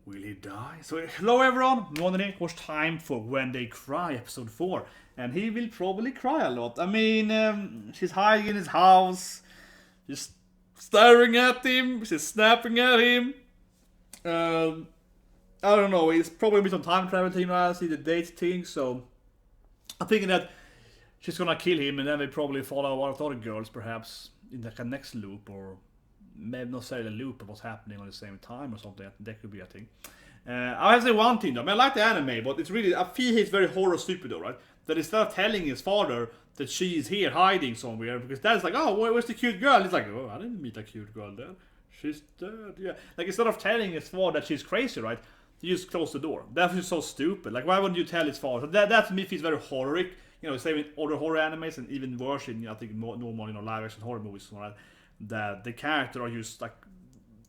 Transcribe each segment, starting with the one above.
Will he die? So, hello everyone, Monday, of course, time for When They Cry, episode 4. And he will probably cry a lot. I mean, she's hiding in his house, she's staring at him, she's snapping at him. I don't know, it's probably be some time travel thing now, I see the date thing, so I'm thinking that she's gonna kill him and then they probably follow one of the other girls, perhaps, in the next loop, or maybe not say the loop, but what's happening on the same time or something. That could be a thing. I have to say one thing though. I mean, I like the anime, but it's really, I feel he's very horror stupid though, right? That instead of telling his father that she is here hiding somewhere, because dad's like, oh, where's the cute girl? He's like, oh, I didn't meet a cute girl there. She's dead. Yeah. Like, instead of telling his father that she's crazy, right? You just close the door. That's just so stupid. Like, why wouldn't you tell his father? So that to me feels very horrific. You know, same in other horror animes, and even worse in, I think, normal, live action horror movies, right? That the character are just like,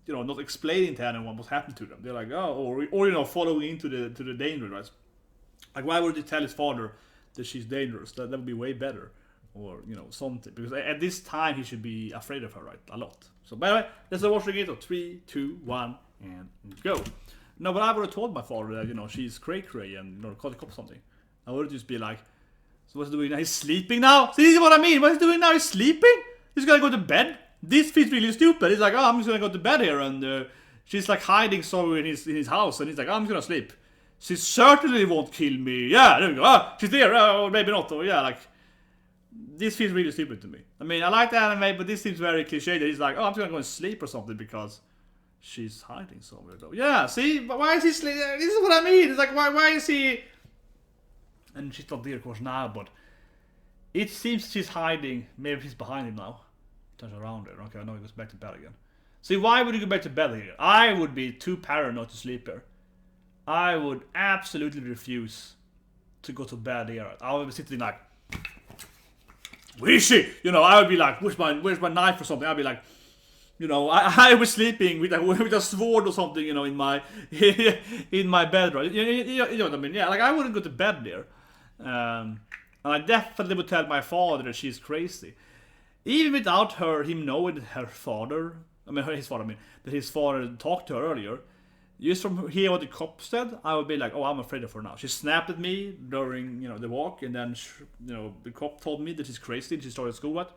you know, not explaining to anyone what's happened to them. They're like, oh, or you know, following into the danger, right? Like, why would you tell his father that she's dangerous? That would be way better, or you know, something. Because at this time he should be afraid of her, right? A lot. So by the way, let's watch the game. 3, 2, 1, and go. No, but I would have told my father that, you know, she's cray and, you know, call the cops or something. I would just be like, so what's he doing now? He's sleeping now. See what I mean? What's he doing now? He's sleeping. He's gonna go to bed. This feels really stupid. He's like, oh, I'm just gonna go to bed here, and she's like hiding somewhere in his house, and he's like, oh, I'm just gonna sleep. She certainly won't kill me. Yeah, there we go. Ah, she's there. Oh, maybe not. Or yeah, like, this feels really stupid to me. I mean, I like the anime, but this seems very cliche. That he's like, oh, I'm just gonna go and sleep or something because she's hiding somewhere though. Yeah, see, but why is he sleeping? This is what I mean. It's like, why is he? And she's not there, of course, now, but it seems she's hiding. Maybe he's behind him now. Turns around there. Okay, I know he goes back to bed again. See, why would you go back to bed here? I would be too paranoid to sleep here. I would absolutely refuse to go to bed here. I would be sitting like, where is she? You know, I would be like, where's my knife or something? I'd be like, you know, I was sleeping with a sword or something, you know, in my in my bed, right? You know what I mean? Yeah, like, I wouldn't go to bed there. And I definitely would tell my father that she's crazy. Even without him knowing that his father talked to her earlier, just from hearing what the cop said, I would be like, oh, I'm afraid of her now. She snapped at me during, you know, the walk, and then, you know, the cop told me that she's crazy and she started school at.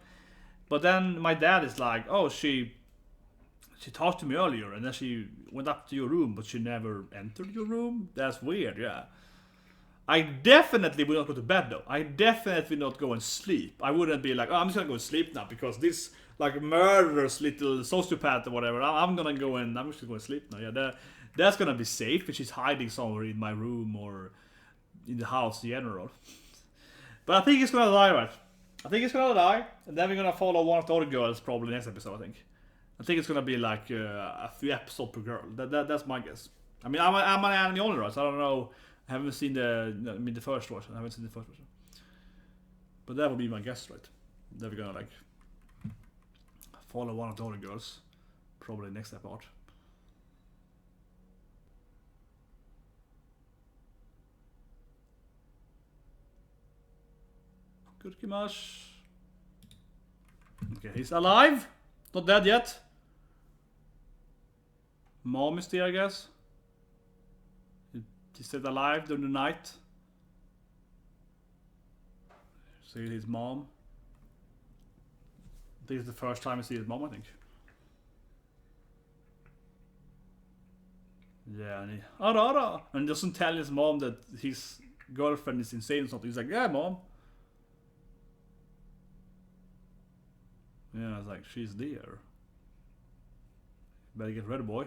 But then my dad is like, oh, she talked to me earlier, and then she went up to your room, but she never entered your room? That's weird, yeah. I definitely will not go to bed though. I definitely will not go and sleep. I wouldn't be like, oh, I'm just gonna go and sleep now because this like murderous little sociopath or whatever. I'm just gonna go and sleep now. Yeah, that's gonna be safe if she's hiding somewhere in my room or in the house in general. But I think he's gonna die, right? I think he's gonna die, and then we're gonna follow one of the other girls probably next episode. I think it's gonna be like a few episodes per girl. That's my guess. I mean, I'm an anime only, right? So I don't know. I haven't seen the first version. I haven't seen the first version. But that would be my guess, right? That we're gonna like follow one of the other girls, probably next episode. Good Kimash. Okay, he's alive. Not dead yet. Mom is there, I guess. He stayed alive during the night. See his mom. This is the first time I see his mom, I think. Yeah, and he doesn't tell his mom that his girlfriend is insane or something. He's like, yeah, mom. Yeah, it's like, she's there. Better get ready, boy.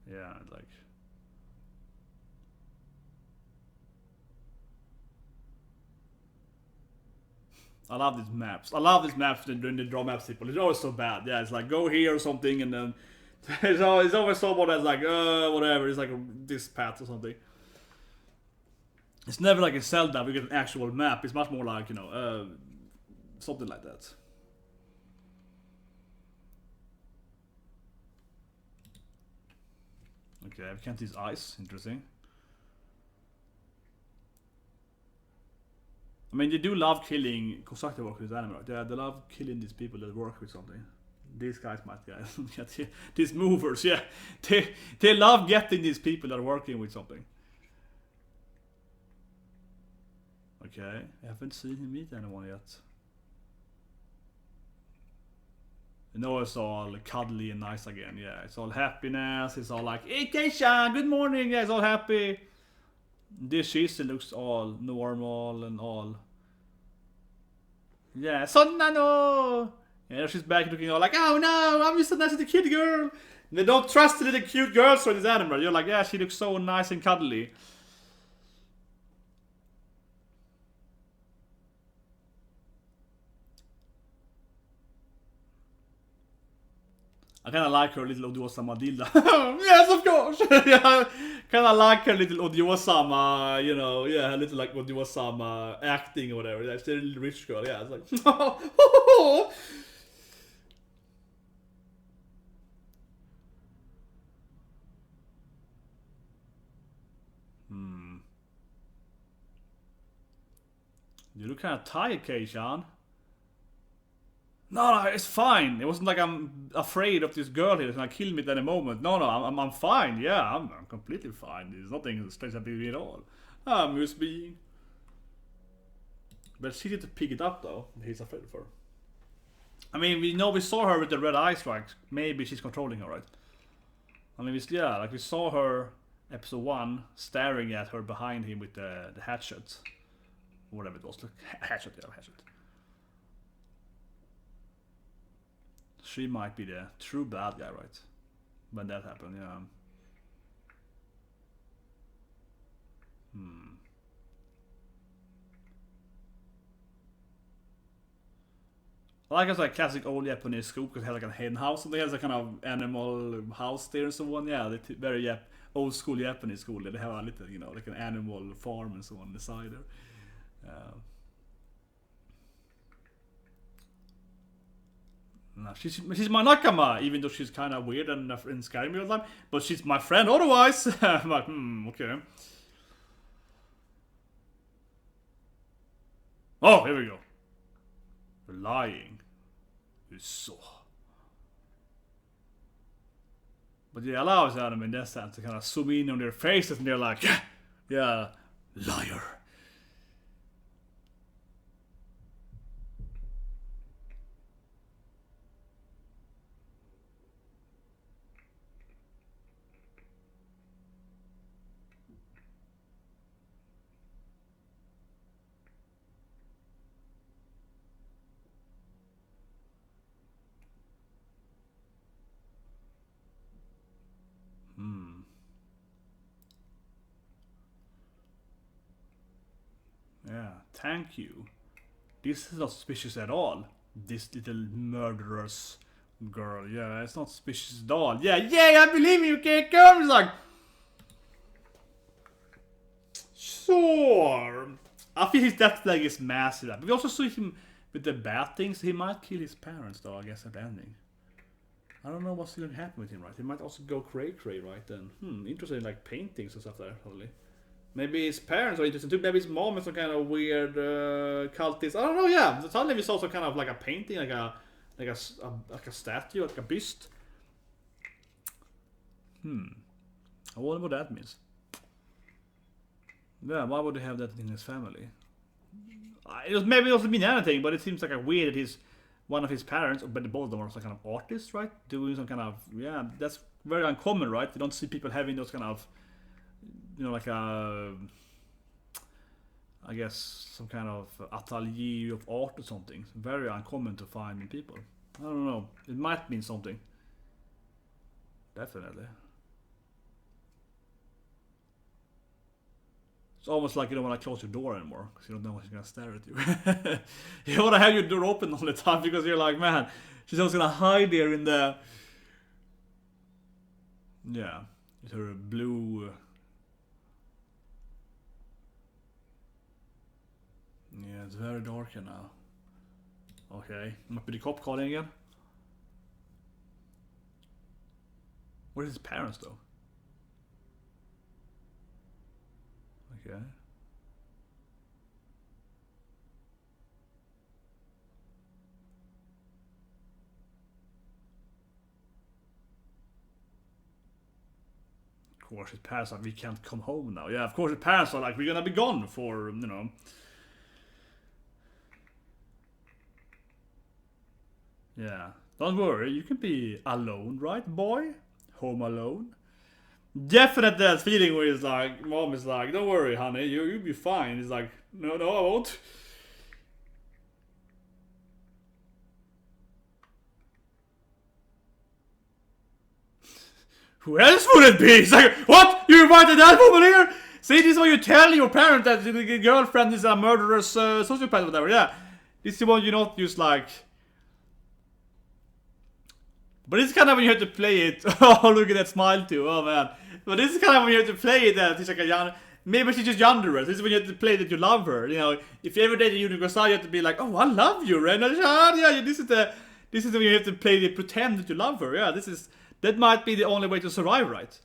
Yeah, like... I love these maps. I love these maps during the draw maps people. It's always so bad. Yeah, it's like, go here or something, and then... it's always someone that's like, whatever. It's like this path or something. It's never like in Zelda, we get an actual map. It's much more like, you know, something like that. Okay, I can't see his eyes. Interesting. I mean, they do love killing constructive workers with anime, right? They love killing these people that work with something. these guys might get these movers, yeah. They love getting these people that are working with something. Okay, I haven't seen him meet anyone yet. You know, it's all cuddly and nice again, yeah. It's all happiness, it's all like, hey Keisha, good morning, yeah, it's all happy. This Shizu looks all normal and all. Yeah, Sonnano! Yeah, she's back looking all like, oh no, I'm just so nice to the cute girl. And they don't trust the little cute girls for this animal. You're like, yeah, she looks so nice and cuddly. I kind of like her little Odiosama Dilda. Yes, of course! Yeah, kind of like her little Odiosama, you know, yeah, a little like Odiosama acting or whatever. That's the little rich girl, yeah. It's like, You look kind of tired, Keishan. No, it's fine. It wasn't like I'm afraid of this girl here. It's gonna kill me at any moment. No, I'm fine. Yeah, I'm completely fine. There's nothing strange about me at all. I'm just being. But she did pick it up though. He's afraid of her. I mean, we saw her with the red eye strikes. Maybe she's controlling her, right? I mean, we saw her episode 1 staring at her behind him with the hatchet, whatever it was. Look, hatchet. She might be the true bad guy, right? When that happened, yeah. I like it's like classic old Japanese school because it has like a hen house and they have a kind of animal house there and so on. Yeah, very old school Japanese school. They have a little, you know, like an animal farm and so on the side there. No, she's my nakama, even though she's kind of weird and scaring me all the time. But she's my friend otherwise. I'm like, okay. Oh, here we go. They're lying. It's so. But yeah, allows them in that sense to kind of zoom in on their faces and they're like, yeah, liar. Yeah, thank you. This is not suspicious at all. This little murderous girl. Yeah, it's not suspicious at all. Yeah, I believe you, can't come. It's like, sure. I feel his death flag is massive. But we also saw him with the bad things. He might kill his parents, though, I guess, at the ending. I don't know what's going to happen with him, right? He might also go cray-cray, right? Then, interesting, like paintings and stuff there, probably. Maybe his parents are interesting too. Maybe his mom is some kind of weird cultist. I don't know. Yeah, suddenly we saw some kind of like a painting, like a statue, like a byst. I wonder what that means. Yeah, why would they have that in his family? Maybe it doesn't mean anything, but it seems like a weird that he's one of his parents, but both of them are some kind of artists, right? Doing some kind of that's very uncommon, right? You don't see people having those kind of. You know, like I guess some kind of atelier of art or something. It's very uncommon to find in people. I don't know. It might mean something. Definitely. It's almost like you don't want to close your door anymore because you don't know when she's gonna stare at you. You want to have your door open all the time because you're like, man, she's always gonna hide there in the. Yeah, it's her blue. Yeah, it's very dark here now. Okay, might be the cop calling again. Where's his parents though? Okay. Of course, his parents are like, we can't come home now. Yeah, of course, his parents are like, we're gonna be gone for, you know. Yeah. Don't worry, you can be alone, right, boy? Home alone. Definite that feeling where he's like, mom is like, don't worry, honey, you'll be fine. He's like, no, I won't. Who else would it be? It's like, what? You invited that woman here? See, this is what you tell your parent that the girlfriend is a murderous sociopath or whatever. Yeah. This is what you not use like. But this is kind of when you have to play it. Oh, look at that smile too. Oh man. But this is kind of when you have to play it that she's like a young. Maybe she's just younger. This is when you have to play that you love her. You know, if you ever date a universal, you have to be like, oh, I love you, rena. Yeah, this is when you have to play the pretend that you love her. Yeah, that might be the only way to survive, right?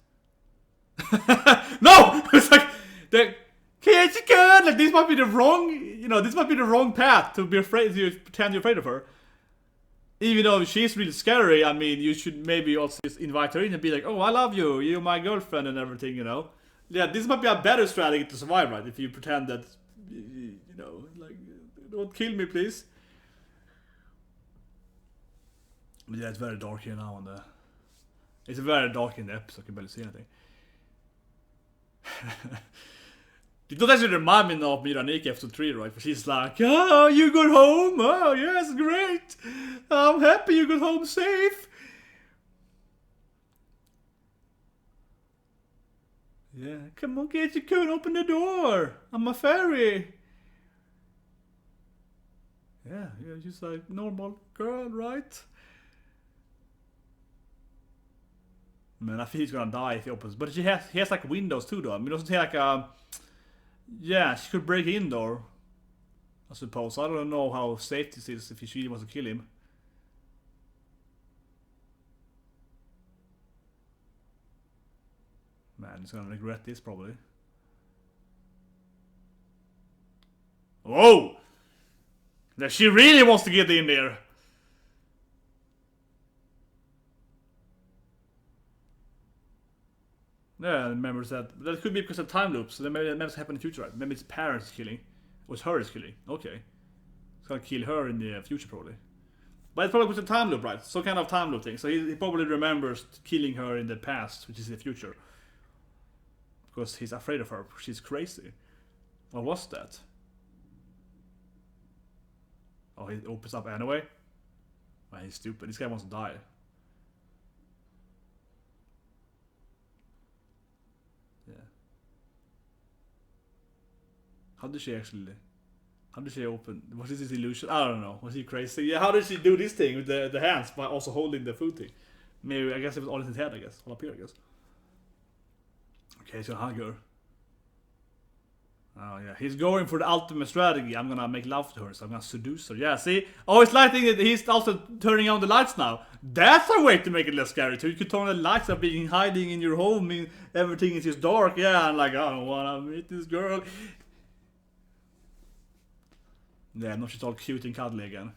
No, it's like the like this might be the wrong. You know, this might be the wrong path to be afraid. To pretend you're afraid of her. Even though she's really scary, I mean, you should maybe also just invite her in and be like, oh, I love you, you're my girlfriend and everything, you know? Yeah, this might be a better strategy to survive, right? If you pretend that, you know, like, don't kill me, please. But yeah, it's very dark here now. It's very dark in the episode, I can barely see anything. It does actually remind me of Miraniki episode 3, right? Where she's like, oh, you got home? Oh, yes, great. I'm happy you got home safe. Yeah, come on, get your coat, open the door. I'm a fairy. Yeah, just like normal girl, right? Man, I feel he's gonna die if he opens. But he has like windows too, though. I mean, doesn't he like yeah, she could break in door, I suppose. I don't know how safe this is if she really wants to kill him. Man, he's gonna regret this probably. Whoa! That she really wants to get in there. Yeah, remember that could be because of time loops. So maybe that never happened in the future, right? Maybe it's parents killing. Or it's her is killing. Okay. It's gonna kill her in the future probably. But it's probably because of time loop, right? Some kind of time loop thing. So he probably remembers killing her in the past, which is the future. Because he's afraid of her. She's crazy. What was that? Oh, he opens up anyway? Man, he's stupid. This guy wants to die. How did she open? What is this illusion? I don't know. Was he crazy? Yeah, how did she do this thing with the hands by also holding the food thing? Maybe, I guess it was all in his head, I guess. All up here, I guess. Okay, he's gonna hug her. Oh yeah, he's going for the ultimate strategy. I'm gonna make love to her, so I'm gonna seduce her. Yeah, see? Oh, it's lighting it. He's also turning on the lights now. That's a way to make it less scary too. You could turn the lights up, being hiding in your home, and everything is just dark. Yeah, I'm like, I don't wanna meet this girl. Yeah, now she's all cute and cuddly again.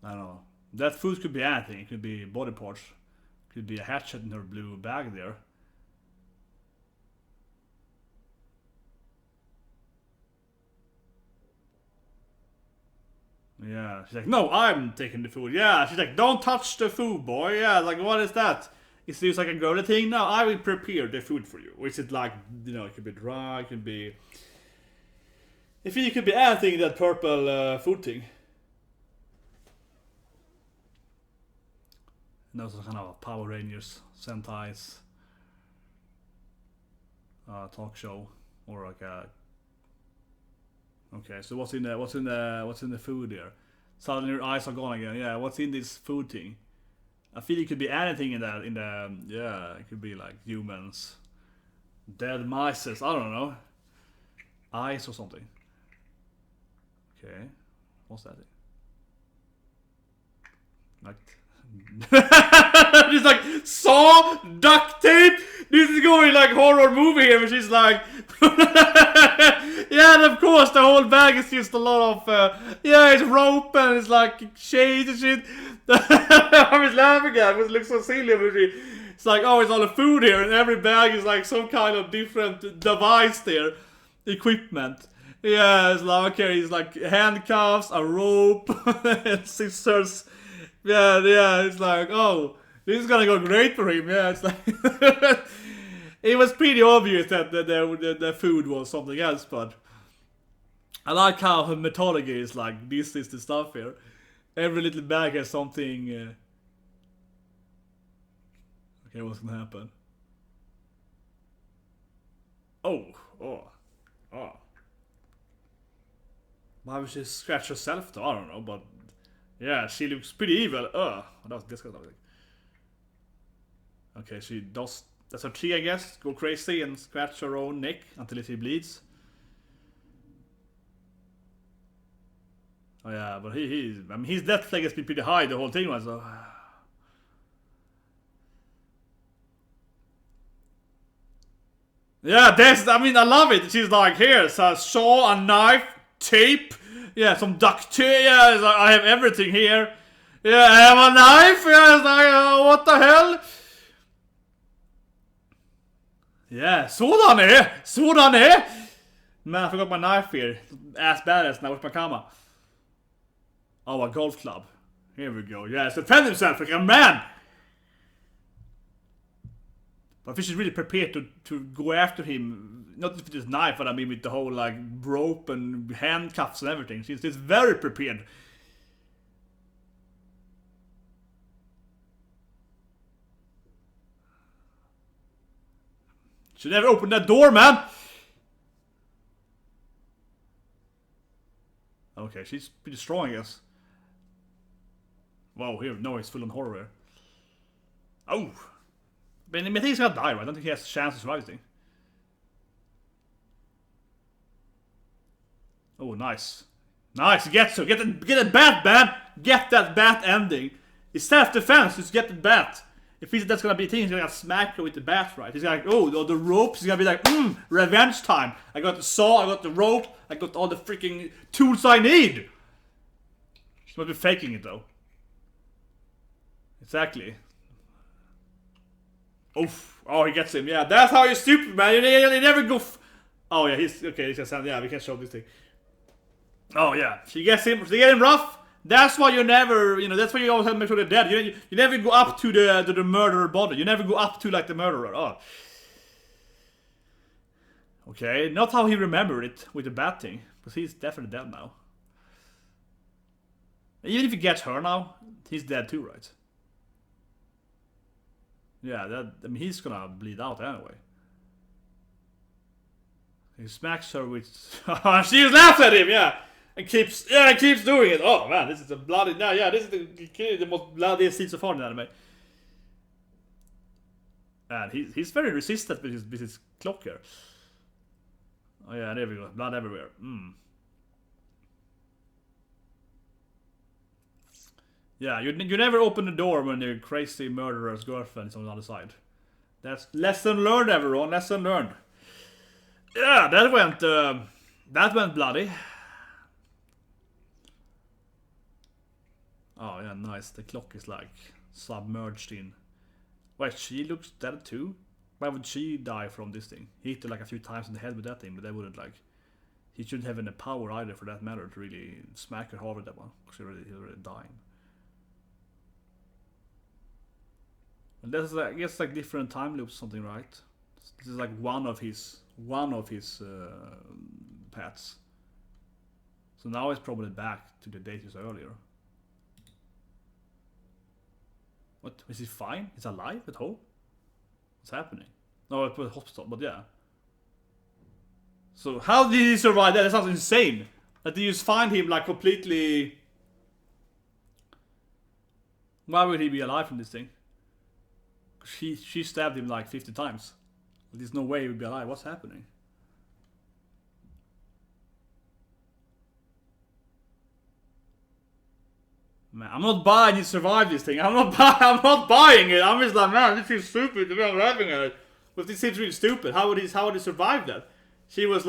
I don't know. That food could be anything. It could be body parts. It could be a hatchet in her blue bag there. Yeah, she's like, no, I'm taking the food. Yeah, she's like, don't touch the food, boy. Yeah, like, what is that? Is this like a girly thing? No, I will prepare the food for you. Or is it like, you know, it could be dry, it could be... I think it could be anything in that purple food thing. And also kind of Power Rangers, Sentai's talk show, or like a... Okay, so what's in the food there? Suddenly your eyes are gone again. Yeah, what's in this food thing? I feel it could be anything in the yeah, it could be like humans, dead mice, I don't know, eyes or something. Okay, what's that? Like She's like, saw, duct tape. This is going like horror movie here, but she's like, yeah, and of course the whole bag is just a lot of, yeah, it's rope and it's like shades and shit. I was laughing at it, it looks so silly, but it's like, oh, it's all the food here, and every bag is like some kind of different device there, equipment. Yeah, it's like, okay, it's like handcuffs, a rope, scissors. Yeah, it's like, oh, this is gonna go great for him. Yeah, it's like, it was pretty obvious that the food was something else, but I like how her mythology is like, this is the stuff here. Every little bag has something. Okay, what's gonna happen? Oh. Why would she scratch herself though? I don't know, but yeah, she looks pretty evil. That's disgusting. Okay, she does. That's her tree, I guess. Go crazy and scratch her own neck until she bleeds. Oh yeah, but I mean, his death flag has been pretty high the whole thing, so. Yeah, I mean, I love it. She's like, here, so saw, a knife, tape, yeah, some duct tape. Yeah, it's like, I have everything here. Yeah, I have a knife. Yeah, it's like, what the hell? Yeah, sådan är. Man, I forgot my knife here. Ass badass now with my camera. Oh, a golf club. Here we go. Yes, defend himself like a man. But if she's really prepared to go after him, not with this knife, but I mean with the whole like rope and handcuffs and everything. She's very prepared. She never opened that door, man. Okay, she's pretty strong, I guess. Wow, here, no, he's full on horror here. Oh. But I think he's gonna die, right? I don't think he has a chance to survive this thing. Oh, nice. Nice, he gets her. Get that bat, man! Get that bat ending. It's self-defense, just get the bat. If that's gonna be a thing, he's gonna smack her with the bat, right? He's like, oh, the ropes. He's gonna be like, revenge time. I got the saw, I got the rope, I got all the freaking tools I need. She must be faking it, though. Exactly. Oof. Oh, he gets him. Yeah, that's how you're stupid, man. You never go. Oh yeah, he's okay. He's just, yeah, we can show this thing. Oh yeah, she gets him. She get him rough. That's why you never, that's why you always have to make sure they're dead. You never go up to the murderer body. You never go up to like the murderer. Oh. Okay, not how he remembered it with the bat thing, because he's definitely dead now. Even if he gets her now, he's dead too, right? Yeah, I mean, he's gonna bleed out anyway. He smacks her with. She laughs at him, yeah, and keeps doing it. Oh man, this is a bloody. Yeah, this is the most bloodiest scene so far in the anime. And he's very resistant with his clock here. Oh yeah, there we go, blood everywhere. Yeah, you never open the door when your crazy murderer's girlfriend is on the other side. That's lesson learned, everyone. Lesson learned. Yeah, that went bloody. Oh yeah, nice. The clock is like submerged in. Wait, she looks dead too? Why would she die from this thing? He hit her like a few times in the head with that thing, but they wouldn't like. He shouldn't have any power either, for that matter, to really smack her hard with that one, because he's already dying. And this is like, I guess like different time loops, something, right? This is like one of his pets. So now it's probably back to the date he saw earlier. What, is he fine? He's alive at home? What's happening? No, it was hospital, but yeah. So how did he survive that? That sounds insane. That they just find him like completely. Why would he be alive from this thing? She stabbed him like 50 times. There's no way he would be alive. What's happening? Man, I'm not buying you survive this thing. I'm not buying it. I'm just like, man, this is stupid. I'm laughing at it. But this seems really stupid. How would he survive that? She was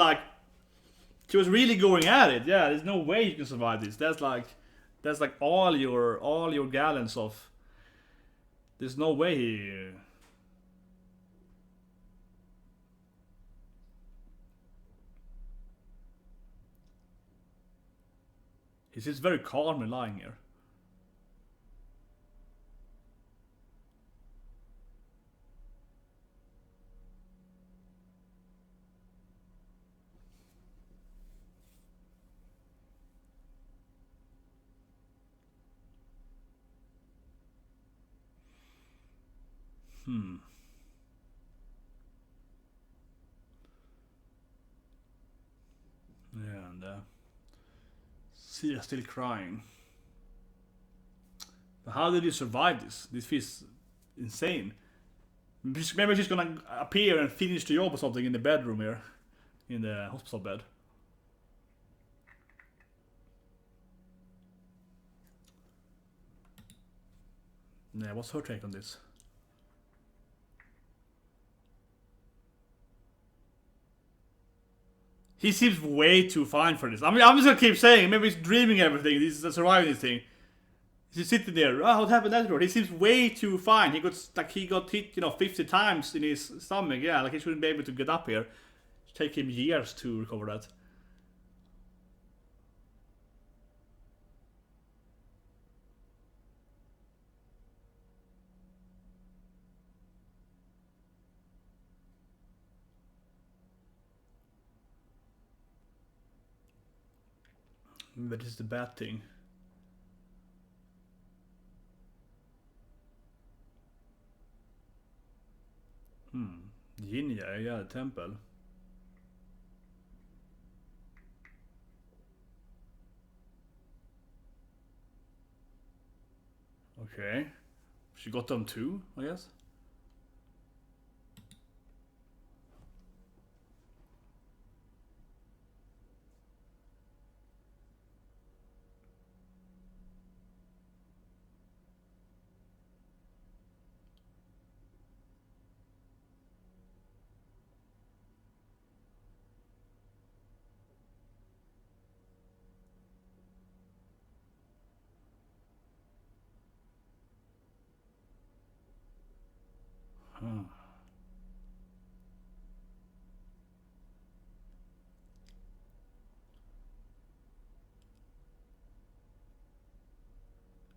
really going at it. Yeah, there's no way you can survive this. That's like all your gallons of. There's no way he. He's just very calm and lying here. Yeah, and Sia still crying. But how did he survive this? This feels insane. Maybe she's gonna appear and finish the job or something in the bedroom here. In the hospital bed. Yeah, what's her take on this? He seems way too fine for this. I mean, I'm just gonna keep saying, maybe he's dreaming everything. He's surviving this thing. He's sitting there. Oh, what happened afterward? He seems way too fine. He got hit, 50 times in his stomach. Yeah, like he shouldn't be able to get up here. It'll take him years to recover that. But it's the bad thing. Yin, yeah, the temple. Okay. She got them too, I guess.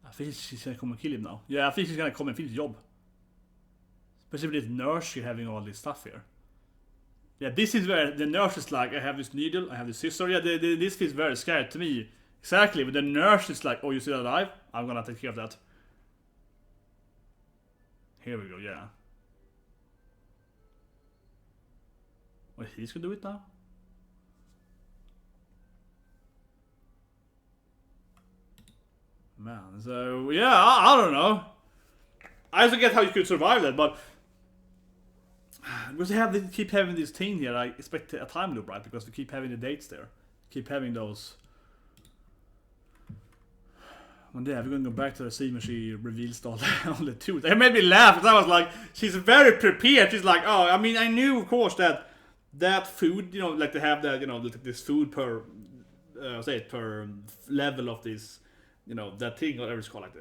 I think she's gonna come and kill him now. Yeah, I think she's gonna come and finish the job. Especially with this nurse having all this stuff here. Yeah, this is where the nurse is like, I have this needle, I have this scissor. Yeah, this feels very scary to me. Exactly, but the nurse is like, oh, you still alive? I'm gonna take care of that. Here we go, yeah. Wait, he's gonna do it now? Man, so yeah, I don't know. I also get how you could survive that, but because they keep having this thing here, I expect a time loop, right? Because we keep having the dates there, keep having those. One day we're gonna go back to the scene when she reveals all the truth. It made me laugh because I was like, she's very prepared. She's like, oh, I mean, I knew of course that food, like they have that, this food per, per level of this. That thing, whatever it's called, like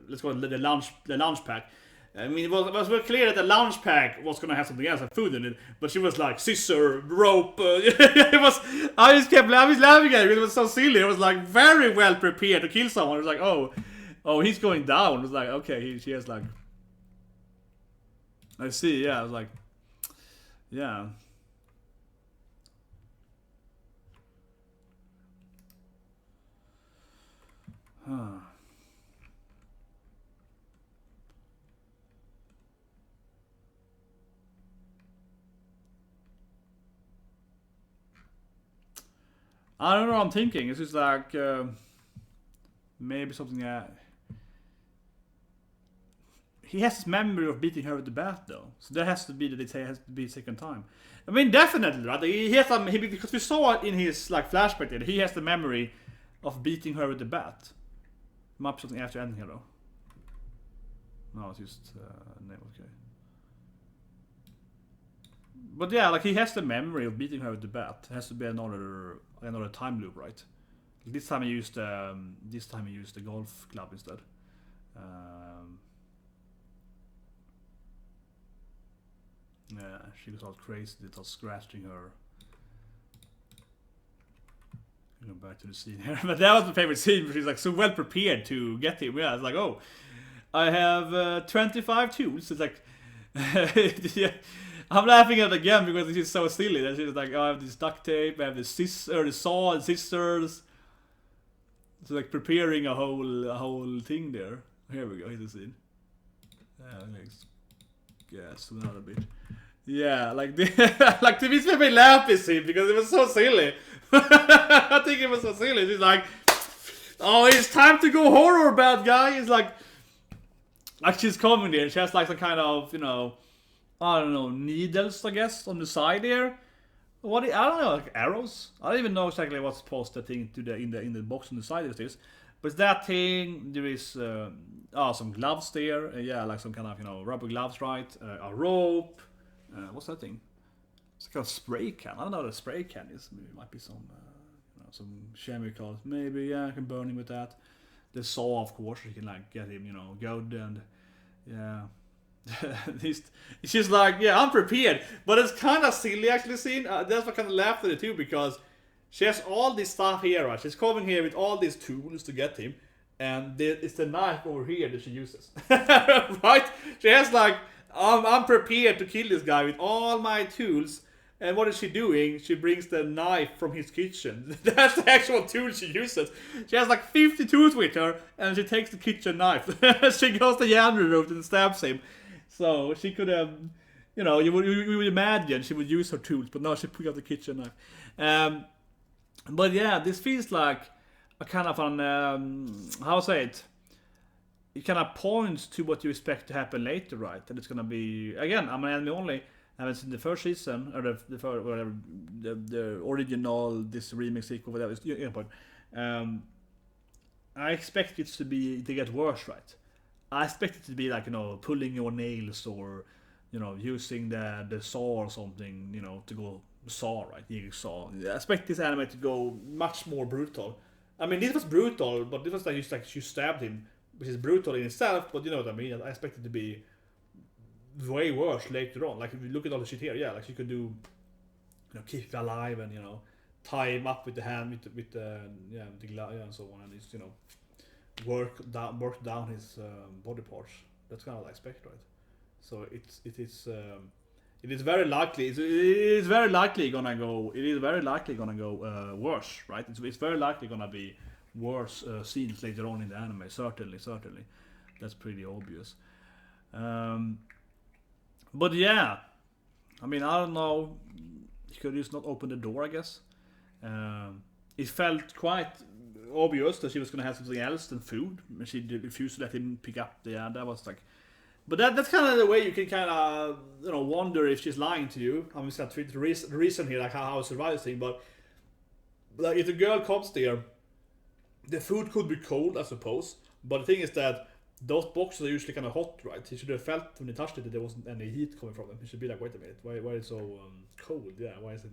let's call it the lunch pack. I mean, it was very clear that the lunch pack was gonna have something else, like food in it. But she was like scissor, rope. It was. I was laughing at it. It was so silly. It was like very well prepared to kill someone. It was like, oh, he's going down. It was like, okay, she has like. I see. Yeah, I was like, yeah. Huh. I don't know what I'm thinking. It's just like maybe something he has this memory of beating her with the bat though. So that has to be that it has to be a second time. I mean, definitely, right? He has because we saw it in his like flashback there. He has the memory of beating her with the bat. Might be something after ending here though. No, it's just name. Okay. But yeah, like he has the memory of beating her with the bat. It has to be another time loop, right? This time he used the golf club instead. Yeah, she was all crazy. It was scratching her. Go back to the scene here, but that was my favorite scene. Because she's like so well prepared to get him. Yeah, it's like, oh, I have 25 tools. It's like, yeah. I'm laughing at it again because it's just so silly. That she's like, oh, I have this duct tape, I have the saw and scissors. It's like preparing a whole thing there. Here we go. Here's the scene. Yeah, zoom out a bit. Yeah, like like this made me laugh this scene because it was so silly. I think it was so silly. She's like, oh, it's time to go horror, bad guy. It's like she's coming there. She has like some kind of, I don't know, needles, I guess, on the side here. I don't know, like arrows. I don't even know exactly what's supposed to thing to in the box on the side of this. But that thing, there is some gloves there. Yeah, like some kind of rubber gloves, right? A rope. What's that thing? It's like a spray can. I don't know what a spray can is. Maybe it might be some chemicals. Maybe, yeah, I can burn him with that. The saw, of course, you can like get him, good and yeah. It's just like, yeah, I'm prepared. But it's kind of silly actually scene. That's what kind of laughed at it too, because she has all this stuff here, right? She's coming here with all these tools to get him. And it's the knife over here that she uses. Right? She has like, I'm prepared to kill this guy with all my tools. And what is she doing? She brings the knife from his kitchen. That's the actual tool she uses. She has like 50 tools with her, and she takes the kitchen knife. She goes to the Yandere room and stabs him. So she could have, you would imagine she would use her tools, but no, she put out the kitchen knife. But yeah, this feels like a kind of how to say it? It kind of points to what you expect to happen later, right? That it's gonna be, again, I'm an anime only. I haven't seen the first season or the original, this remix sequel, whatever. But I expect it to get worse, right? I expect it to be like pulling your nails or using the saw or something to go saw, right? Saw. I expect this anime to go much more brutal. I mean, this was brutal, but this was like she stabbed him, which is brutal in itself. But you know what I mean? I expect it to be way worse later on. Like if you look at all the shit here, yeah, like she could do, keep him alive and tie him up with the hand with the glove and so on, and just work down his body parts. That's kind of what I expect, right? So it is very likely. It is very likely gonna go worse, right? It's very likely gonna be worse scenes later on in the anime. Certainly, that's pretty obvious. But yeah, I mean, I don't know. He could just not open the door, I guess. It felt quite obvious that she was gonna have something else than food, and she refused to let him pick up that was like. But that's kind of the way you can kind of wonder if she's lying to you. I'm just gonna treat the reason here, like how survive this thing. But like if the girl comes there, the food could be cold, I suppose. But the thing is that those boxes are usually kind of hot, right? He should have felt when he touched it that there wasn't any heat coming from them. He should be like, wait a minute, why is it so cold? Yeah, why is it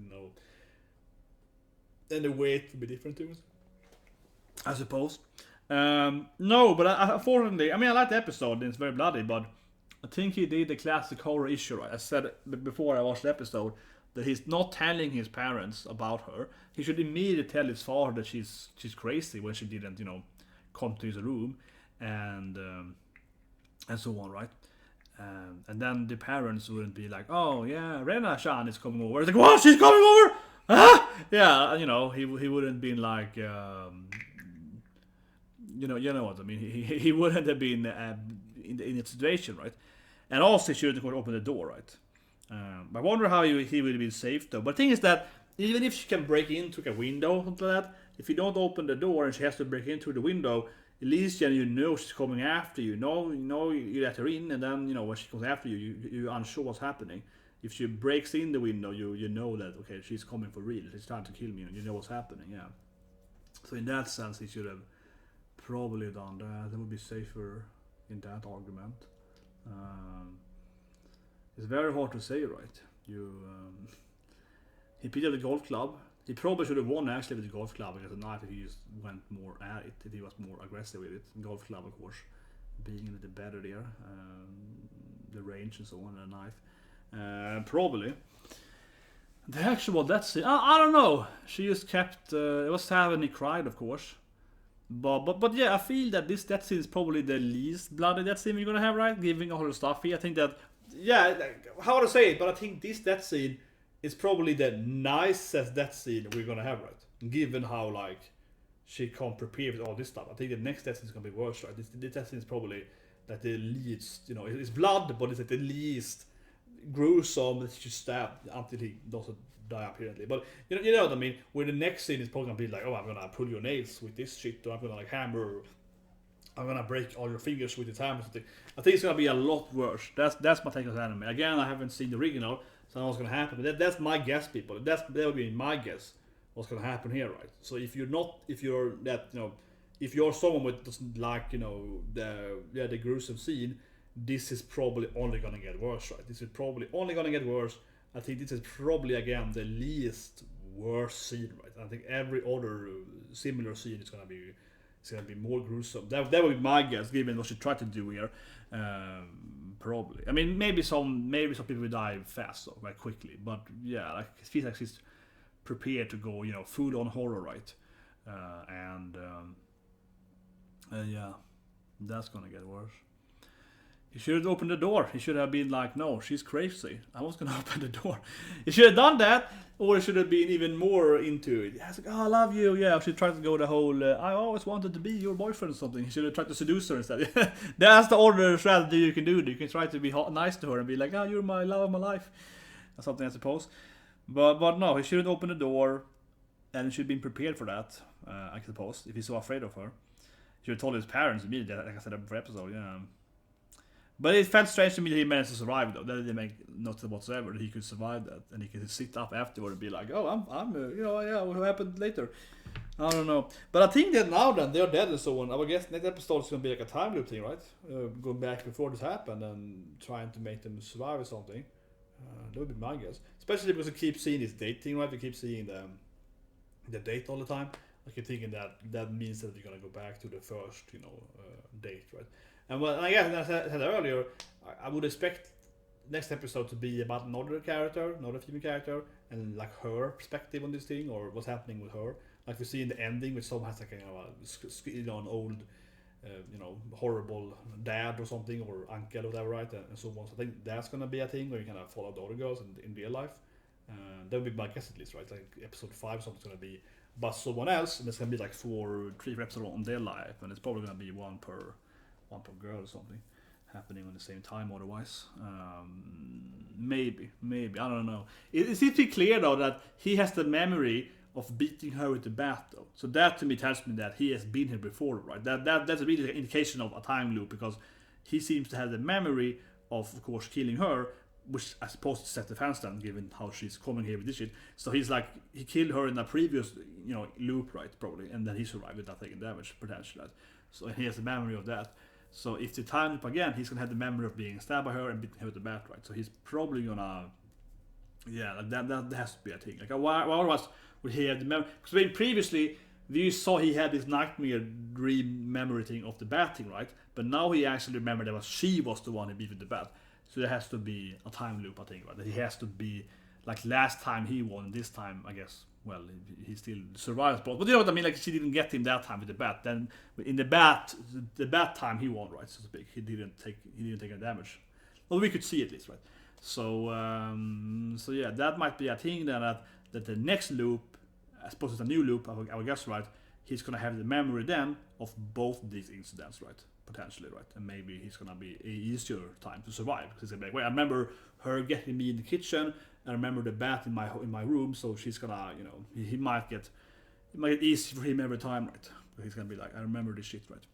and the weight would be different to it, I suppose. No, but unfortunately, I mean, I like the episode and it's very bloody, but I think he did the classic horror issue, right? I said before I watched the episode that he's not telling his parents about her. He should immediately tell his father that she's crazy when she didn't, come to his room and so on, right? And then the parents wouldn't be like, oh yeah, Rena-chan is coming over. It's like, what? She's coming over? Ah! Yeah, he wouldn't be like, you know what I mean. He wouldn't have been in that situation, right? And also he shouldn't open the door, right? I wonder how he would have been safe though. But the thing is that even if she can break into a window, something like that, if you don't open the door and she has to break into the window, at least she's coming after you. You let her in, and then when she comes after you, you're unsure what's happening. If she breaks in the window, you know that okay, she's coming for real. She's trying to kill me, and you know what's happening. Yeah. So in that sense, he should have probably done that. It would be safer in that argument. It's very hard to say, right? He beat up the golf club. He probably should have won actually with the golf club because the knife if he just went more at it, if he was more aggressive with it. Golf club, of course, being a little better there. The range and so on, and a knife. Probably. The actual death scene, I don't know. She just kept. It was sad when he cried, of course. But yeah, I feel that this death scene is probably the least bloody death scene we're gonna have, right? Giving all the stuff here. I think that. Yeah, how to say it, but I think this death scene is probably the nicest death scene we're gonna have, right? Given how like she can't prepare with all this stuff. I think the next death scene is gonna be worse, right? This death scene is probably like the least, it's blood, but it's like the least gruesome that she stabbed until he doesn't die apparently. But you know what I mean? Where the next scene is probably gonna be like, oh, I'm gonna pull your nails with this shit, or I'm gonna like hammer. I'm gonna break all your fingers with this hammer or something. I think it's gonna be a lot worse. That's my take on the anime. Again, I haven't seen the original, so I know what's gonna happen. But that's my guess, people. That would be my guess. What's gonna happen here, right? So if you're someone who doesn't like, the gruesome scene, this is probably only gonna get worse, right? This is probably only gonna get worse. I think this is probably again the least worst scene, right? I think every other similar scene is gonna be more gruesome. That would be my guess, given what she tried to do here. Probably. I mean, maybe some people will die fast, though, very quickly. But yeah, like it feels like she's prepared to go, full on horror, right? Yeah, that's gonna get worse. He should have opened the door. He should have been like, no, she's crazy. I was gonna open the door. He should have done that, or he should have been even more into it. I was like, oh, I love you. Yeah, she tried to go the whole, I always wanted to be your boyfriend or something. He should have tried to seduce her instead. That's the other strategy you can do. You can try to be nice to her and be like, oh, you're my love of my life. Or something, I suppose. But no, he shouldn't open the door, and he should have been prepared for that, I suppose, if he's so afraid of her. He should have told his parents immediately, like I said in the episode, yeah. But it felt strange to me that he managed to survive, though. That didn't make no sense whatsoever that he could survive that, and he could sit up afterward and be like, "Oh, what happened later?" I don't know. But I think that now then they're dead and so on. I would guess next episode is gonna be like a time loop thing, right? Going back before this happened and trying to make them survive or something. That would be my guess. Especially because we keep seeing this date thing, right? We keep seeing the date all the time. I keep thinking that means that we're gonna go back to the first, date, right? And well, I guess as I said earlier, I would expect next episode to be about another female character, and like her perspective on this thing or what's happening with her. Like we see in the ending, which someone has like an old, horrible dad or something, or uncle or whatever, right? And so on. So I think that's gonna be a thing where you kind of follow the other girls in real life. That would be my guess at least, right? Like episode 5, something's gonna be about someone else, and it's gonna be like 3 episodes on their life, and it's probably gonna be one per girl or something happening on the same time otherwise. Maybe I don't know. It seems to be clear though that he has the memory of beating her with the bat though, so that to me tells me that he has been here before, right? That's a really indication of a time loop, because he seems to have the memory of course killing her, which I suppose to set the fans down given how she's coming here with this shit. So he's like, he killed her in a previous loop, right? Probably, and then he survived without taking damage potentially, right? So he has the memory of that. So if the time loop again, he's gonna have the memory of being stabbed by her and beating her with the bat, right? So he's probably gonna, like that has to be a thing. Like why otherwise would he have the memory? Because previously we saw he had this nightmare dream memory thing of the bat thing, right? But now he actually remembered that she was the one who beat with the bat. So there has to be a time loop, I think, right? That he has to be like last time he won, this time I guess. Well, he still survives, but you know what I mean. Like she didn't get him that time with the bat. Then in the bat time he won, right? So to speak, he didn't take any damage. Well, we could see at least, right? So yeah, that might be a thing then that the next loop, I suppose it's a new loop. I would guess, right? He's gonna have the memory then of both these incidents, right? Potentially, right? And maybe he's gonna be easier time to survive because he's gonna be like, wait, I remember her getting me in the kitchen. I remember the bat in my room, so she's gonna, he might get easy for him every time, right? But he's gonna be like, I remember this shit, right?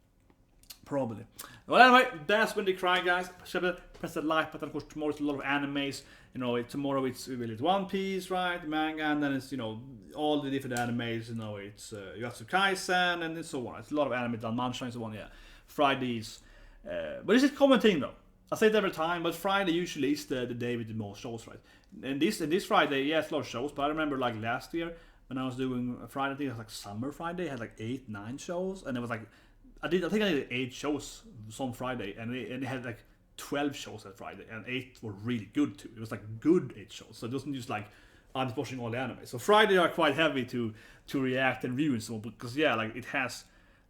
Probably. Well, anyway, that's When They Cry, guys. Press that like button. Of course, tomorrow it's a lot of animes. You know, tomorrow it's One Piece, right? Manga, and then it's, you know, all the different animes. You know, it's Jujutsu Kaisen and so on. It's a lot of anime done, Mancha and so on. Yeah, Fridays. But it's a common thing though. I say it every time, but Friday usually is the day with the most shows, right? And this Friday, yeah, it's a lot of shows. But I remember like last year when I was doing a Friday, I think it was like Summer Friday. I had like 8-9 shows, and it was like I think I did 8 shows some Friday, and it had like 12 shows that Friday, and 8 were really good too. It was like good 8 shows, so it wasn't just like I'm just watching all the anime. So Friday are quite heavy to react and review and so on, because yeah, like it has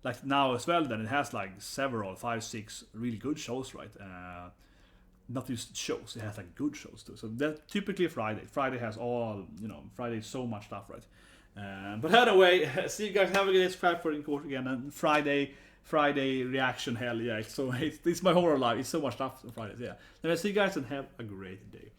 like now as well. Then it has like several 5-6 really good shows, right? Not just shows, it has like good shows too. So that typically Friday. Friday has all, you know, Friday is so much stuff, right? But anyway, see you guys. Have a good day. Subscribe for the course again, and Friday reaction hell yeah. So it's my horror life. It's so much stuff on Fridays. Yeah. Anyway, see you guys and have a great day.